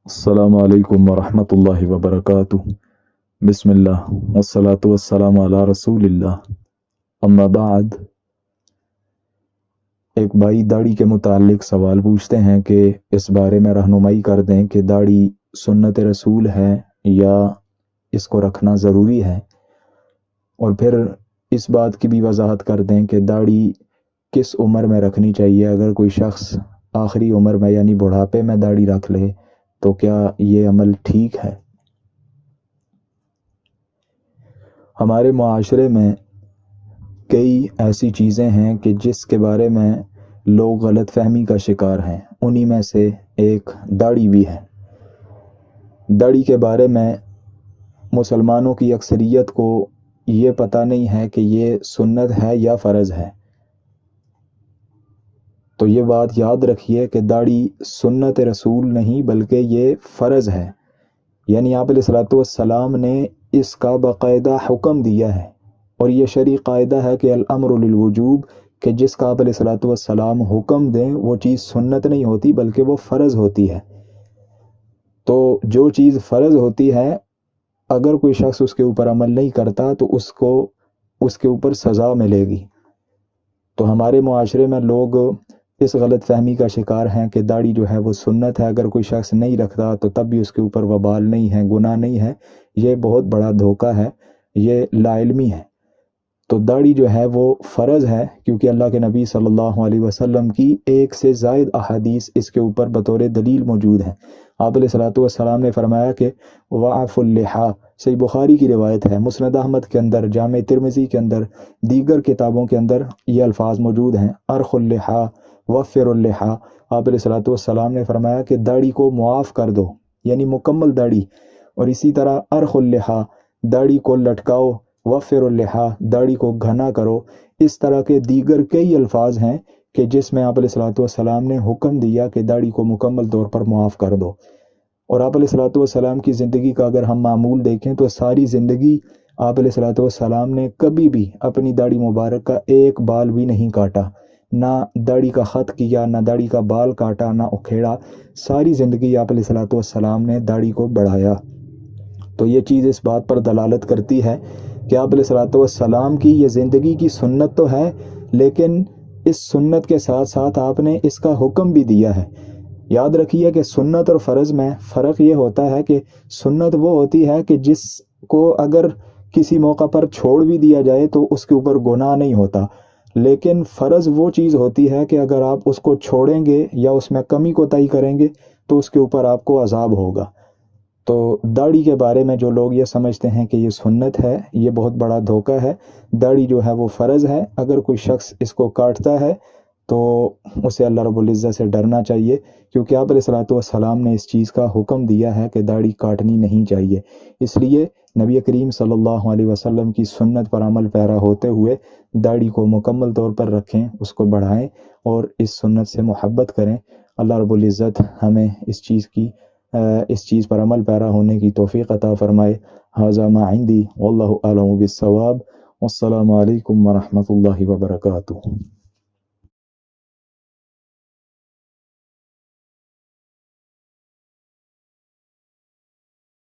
السلام علیکم ورحمۃ اللہ وبرکاتہ۔ بسم اللہ والصلاة والسلام علی رسول اللہ، اما بعد۔ ایک بھائی داڑھی کے متعلق سوال پوچھتے ہیں کہ اس بارے میں رہنمائی کر دیں کہ داڑھی سنت رسول ہے یا اس کو رکھنا ضروری ہے، اور پھر اس بات کی بھی وضاحت کر دیں کہ داڑھی کس عمر میں رکھنی چاہیے۔ اگر کوئی شخص آخری عمر میں یعنی بڑھاپے میں داڑھی رکھ لے تو کیا یہ عمل ٹھیک ہے؟ ہمارے معاشرے میں کئی ایسی چیزیں ہیں کہ جس کے بارے میں لوگ غلط فہمی کا شکار ہیں، انہی میں سے ایک داڑھی بھی ہے۔ داڑھی کے بارے میں مسلمانوں کی اکثریت کو یہ پتہ نہیں ہے کہ یہ سنت ہے یا فرض ہے۔ تو یہ بات یاد رکھیے کہ داڑھی سنت رسول نہیں بلکہ یہ فرض ہے، یعنی آپ علیہ الصلوۃ والسلام نے اس کا باقاعدہ حکم دیا ہے، اور یہ شرعی قاعدہ ہے کہ الامر للوجوب، کہ جس کا آپ علیہ الصلوۃ والسلام حکم دیں وہ چیز سنت نہیں ہوتی بلکہ وہ فرض ہوتی ہے۔ تو جو چیز فرض ہوتی ہے اگر کوئی شخص اس کے اوپر عمل نہیں کرتا تو اس کے اوپر سزا ملے گی۔ تو ہمارے معاشرے میں لوگ اس غلط فہمی کا شکار ہیں کہ داڑھی جو ہے وہ سنت ہے، اگر کوئی شخص نہیں رکھتا تو تب بھی اس کے اوپر وبال نہیں ہے، گناہ نہیں ہے۔ یہ بہت بڑا دھوکہ ہے، یہ لا علمی ہے۔ تو داڑھی جو ہے وہ فرض ہے، کیونکہ اللہ کے نبی صلی اللہ علیہ وسلم کی ایک سے زائد احادیث اس کے اوپر بطور دلیل موجود ہیں۔ آپ علیہ الصلوۃ والسلام نے فرمایا کہ وعف اللحا، صحیح بخاری کی روایت ہے، مسند احمد کے اندر، جامع ترمذی کے اندر، دیگر کتابوں کے اندر یہ الفاظ موجود ہیں، ارخ اللحا وفر اللحا۔ آپ علیہ الصلوۃ والسلام نے فرمایا کہ داڑھی کو معاف کر دو، یعنی مکمل داڑھی، اور اسی طرح ارخ اللحا، داڑھی کو لٹکاؤ، وفر اللحا، داڑھی کو گھنا کرو۔ اس طرح کے دیگر کئی الفاظ ہیں کہ جس میں آپ علیہ الصلوۃ والسلام نے حکم دیا کہ داڑھی کو مکمل طور پر معاف کر دو۔ اور آپ علیہ الصلوۃ والسلام کی زندگی کا اگر ہم معمول دیکھیں تو ساری زندگی آپ علیہ الصلوۃ والسلام نے کبھی بھی اپنی داڑھی مبارک کا ایک بال بھی نہیں کاٹا، نہ داڑھی کا خط کیا، نہ داڑھی کا بال کاٹا، نہ اکھیڑا۔ ساری زندگی آپ علیہ الصلوۃ والسلام نے داڑھی کو بڑھایا۔ تو یہ چیز اس بات پر دلالت کرتی ہے کہ آپ علیہ الصلوۃ والسلام کی یہ زندگی کی سنت تو ہے، لیکن اس سنت کے ساتھ ساتھ آپ نے اس کا حکم بھی دیا ہے۔ یاد رکھیے کہ سنت اور فرض میں فرق یہ ہوتا ہے کہ سنت وہ ہوتی ہے کہ جس کو اگر کسی موقع پر چھوڑ بھی دیا جائے تو اس کے اوپر گناہ نہیں ہوتا، لیکن فرض وہ چیز ہوتی ہے کہ اگر آپ اس کو چھوڑیں گے یا اس میں کمی کوتاہی کریں گے تو اس کے اوپر آپ کو عذاب ہوگا۔ تو داڑھی کے بارے میں جو لوگ یہ سمجھتے ہیں کہ یہ سنت ہے، یہ بہت بڑا دھوکہ ہے۔ داڑھی جو ہے وہ فرض ہے، اگر کوئی شخص اس کو کاٹتا ہے تو اسے اللہ رب العزت سے ڈرنا چاہیے، کیونکہ آپ علیہ الصلوۃ والسلام نے اس چیز کا حکم دیا ہے کہ داڑھی کاٹنی نہیں چاہیے۔ اس لیے نبی کریم صلی اللہ علیہ وسلم کی سنت پر عمل پیرا ہوتے ہوئے داڑھی کو مکمل طور پر رکھیں، اس کو بڑھائیں اور اس سنت سے محبت کریں۔ اللہ رب العزت ہمیں اس چیز پر عمل پیرا ہونے کی توفیق عطا فرمائے۔ ھذا ما عندی واللہ اعلم بالصواب، والسلام علیکم ورحمۃ اللہ وبرکاتہ۔